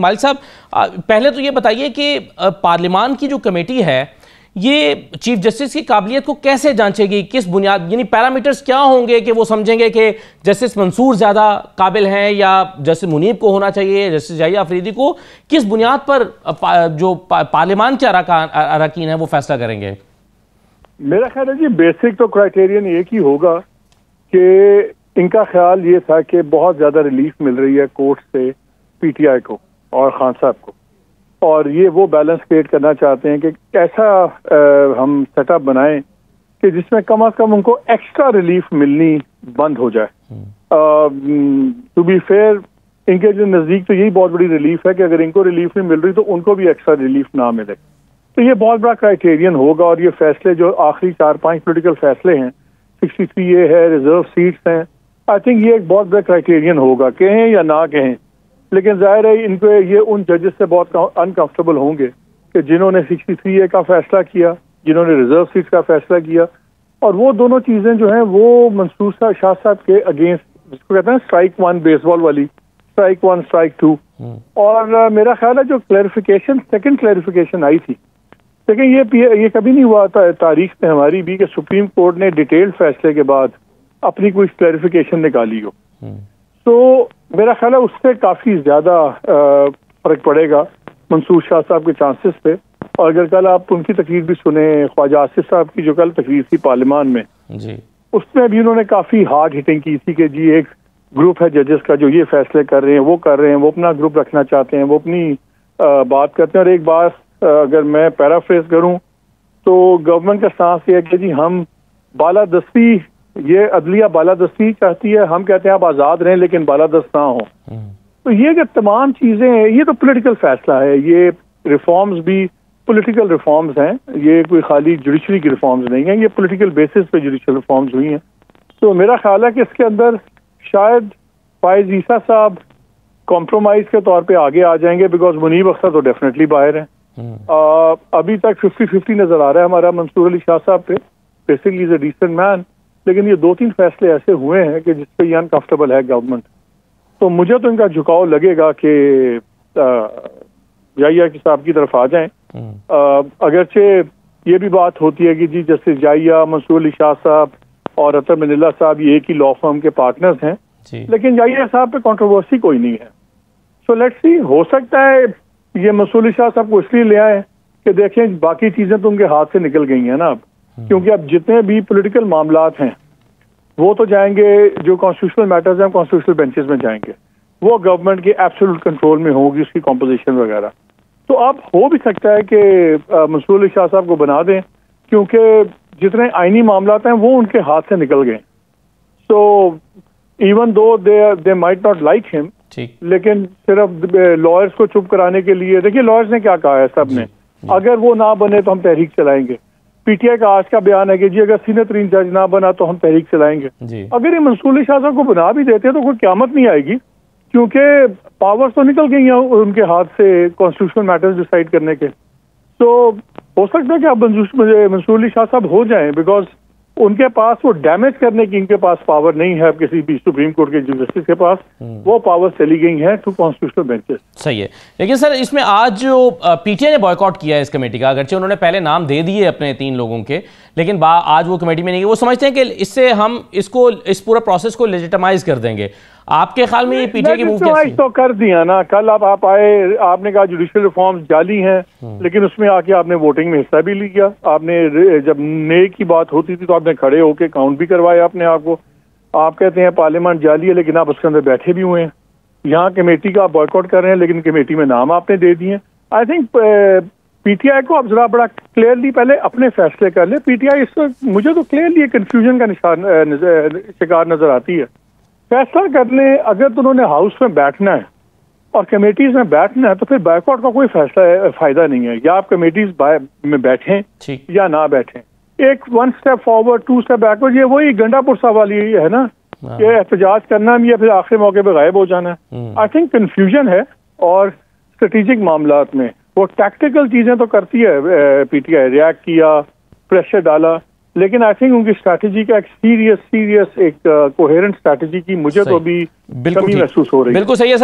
मालिक साहब, पहले तो ये बताइए कि पार्लियामान की जो कमेटी है ये चीफ जस्टिस की काबिलियत को कैसे जांचेगी, किस बुनियाद, यानी पैरामीटर्स क्या होंगे कि वो समझेंगे कि जस्टिस मंसूर ज़्यादा काबिल हैं या जस्टिस मुनीब को होना चाहिए, जस्टिस जाहिया अफरीदी को, किस बुनियाद पर जो पार्लियामान के अरकान हैं वो फैसला करेंगे? मेरा ख्याल है जी बेसिक तो क्राइटेरियन एक ही होगा कि इनका ख्याल ये था कि बहुत ज़्यादा रिलीफ मिल रही है कोर्ट से पीटीआई को और खान साहब को, और ये वो बैलेंस क्रिएट करना चाहते हैं कि कैसा हम सेटअप बनाएं कि जिसमें कम से कम उनको एक्स्ट्रा रिलीफ मिलनी बंद हो जाए। टू बी फेयर, इनके जो नज़दीक तो यही बहुत बड़ी रिलीफ है कि अगर इनको रिलीफ नहीं मिल रही तो उनको भी एक्स्ट्रा रिलीफ ना मिले। तो ये बहुत बड़ा क्राइटेरियन होगा, और ये फैसले जो आखिरी 4-5 पोलिटिकल फैसले हैं, 63A है, रिजर्व सीट्स हैं, आई थिंक ये एक बहुत बड़ा क्राइटेरियन होगा, कहें या ना कहें। लेकिन जाहिर है इनको ये उन जजेस से बहुत अनकंफर्टेबल होंगे कि जिन्होंने 63A का फैसला किया, जिन्होंने रिजर्व सीट का फैसला किया, और वो दोनों चीजें जो हैं वो मंसूर शाह साहब के अगेंस्ट, जिसको कहते हैं स्ट्राइक 1 बेसबॉल वाली, स्ट्राइक 1 स्ट्राइक 2। और मेरा ख्याल है जो क्लैरिफिकेशन, सेकंड क्लैरिफिकेशन आई थी, लेकिन ये कभी नहीं हुआ था तारीख में हमारी भी कि सुप्रीम कोर्ट ने डिटेल्ड फैसले के बाद अपनी कोई क्लैरिफिकेशन निकाली हो। तो मेरा ख्याल है उससे काफी ज्यादा फर्क पड़ेगा मंसूर शाह साहब के चांसेस पे। और अगर कल आप उनकी तकरीर भी सुने, ख्वाजा आसिफ साहब की जो कल तकरीर थी पार्लियामान में जी, उसमें भी उन्होंने काफी हार्ड हिटिंग की थी कि जी एक ग्रुप है जजेस का जो ये फैसले कर रहे हैं, वो कर रहे हैं, वो अपना ग्रुप रखना चाहते हैं, वो अपनी बात करते हैं। और एक बात अगर मैं पैराफ्रेज करूं तो गवर्नमेंट का स्टांस ये है कि जी हम बालादस्ती, ये अदलिया बालादस्ती चाहती है, हम कहते हैं आप आजाद रहें लेकिन बालादस्त ना हो। तो ये जो तमाम चीजें हैं, ये तो पॉलिटिकल फैसला है, ये रिफॉर्म्स भी पॉलिटिकल रिफॉर्म्स हैं, ये कोई खाली जुडिशरी की रिफॉर्म्स नहीं है, ये पॉलिटिकल बेसिस पे जुडिशल रिफॉर्म्स हुई हैं। तो मेरा ख्याल है कि इसके अंदर शायद फायज ईसा साहब कॉम्प्रोमाइज के तौर पे आगे आ जाएंगे, बिकॉज मुनीब अख्तर तो डेफिनेटली बाहर हैं। अभी तक 50-50 नजर आ रहा है हमारा मंसूर अली शाह साहब पे, basically is a decent man, लेकिन ये 2-3 फैसले ऐसे हुए हैं कि जिसपे ये अनकंफर्टेबल है गवर्नमेंट। तो मुझे तो इनका झुकाव लगेगा कि जाहिया साहब की तरफ आ जाएं। अगरचे ये भी बात होती है कि जी जस्टिस जाहिया, मंसूर अली शाह साहब और अतर मनिल्ला साहब ये एक ही लॉ फर्म के पार्टनर्स हैं, लेकिन जाहिया साहब पे कंट्रोवर्सी कोई नहीं है। सो लेट्स सी, हो सकता है ये मंसूर अली शाह साहब को इसलिए ले आए कि देखें बाकी चीजें तो उनके हाथ से निकल गई हैं ना अब, क्योंकि अब जितने भी पॉलिटिकल मामलात हैं वो तो जाएंगे, जो कॉन्स्टिट्यूशनल मैटर्स हैं कॉन्स्टिट्यूशनल बेंचेस में जाएंगे, वो गवर्नमेंट के एब्सोल्यूट कंट्रोल में होगी उसकी कॉम्पोजिशन वगैरह। तो अब हो भी सकता है कि मंसूर अली शाह साहब को बना दें, क्योंकि जितने आईनी मामलात हैं वो उनके हाथ से निकल गए। So even though they might not like him, लेकिन सिर्फ लॉयर्स को चुप कराने के लिए, देखिए लॉयर्स ने क्या कहा है सब ने, अगर वो ना बने तो हम तहरीक चलाएंगे। पीटीआई का आज का बयान है कि जी अगर सीनियर तरीन जज ना बना तो हम तहरीक चलाएंगे। अगर ये मंसूर अली शाह साहब को बना भी देते हैं तो कोई क़यामत नहीं आएगी, क्योंकि पावर्स तो निकल गई हैं उनके हाथ से कॉन्स्टिट्यूशनल मैटर्स डिसाइड करने के। तो हो सकता है कि अब मंसूर अली शाह साहब हो जाएं, बिकॉज उनके पास वो डैमेज करने की इनके पास पावर नहीं है किसी भी सुप्रीम कोर्ट के जस्टिस के पास, वो पावर चली गई है टू कॉन्स्टिट्यूशनल बेंचेस। सही है, लेकिन सर इसमें आज जो पीटीआई ने बॉयकॉट किया है इस कमेटी का, अगरचे उन्होंने पहले नाम दे दिए अपने 3 लोगों के, लेकिन आज वो कमेटी में नहीं गए। वो समझते हैं कि इससे हम इस पूरा प्रोसेस को लेजिटिमाइज कर देंगे। आपके ख्याल में ये पीटीआई की मूव कैसी? तो कर दिया ना, कल आप आए, आपने कहा जुडिशियल रिफॉर्म्स जाली हैं, लेकिन उसमें आके आपने वोटिंग में हिस्सा भी लिया। आपने जब नए की बात होती थी तो आपने खड़े होके काउंट भी करवाया अपने आप को। आप कहते हैं पार्लियामेंट जाली है, लेकिन आप उसके अंदर बैठे भी हुए हैं। यहाँ कमेटी का बॉयकॉट कर रहे हैं, लेकिन कमेटी में नाम आपने दे दिए। आई थिंक पीटीआई को अब जरा बड़ा क्लियरली पहले अपने फैसले कर ले। पीटीआई इस वक्त मुझे तो क्लियरली कंफ्यूजन का शिकार नजर आती है। फैसला करने अगर तो उन्होंने हाउस में बैठना है और कमेटीज में बैठना है तो फिर बॉयकॉट का कोई फायदा नहीं है। या आप कमेटीज में बैठें या ना बैठें, एक 1 स्टेप फॉरवर्ड 2 स्टेप बैकवर्ड, ये वही गंडापुर साहब वाली है ना, ये एहतजाज करना भी या फिर आखिरी मौके पे गायब हो जाना है। आई थिंक कंफ्यूजन है, और स्ट्रेटेजिक मामलात में वो टैक्टिकल चीजें तो करती है पीटीआई, रिएक्ट किया, प्रेशर डाला, लेकिन आई थिंक उनकी स्ट्रैटेजी का एक सीरियस एक कोहेरेंट स्ट्रैटेजी की मुझे तो भी कमी महसूस हो रही है। बिल्कुल सही है सर।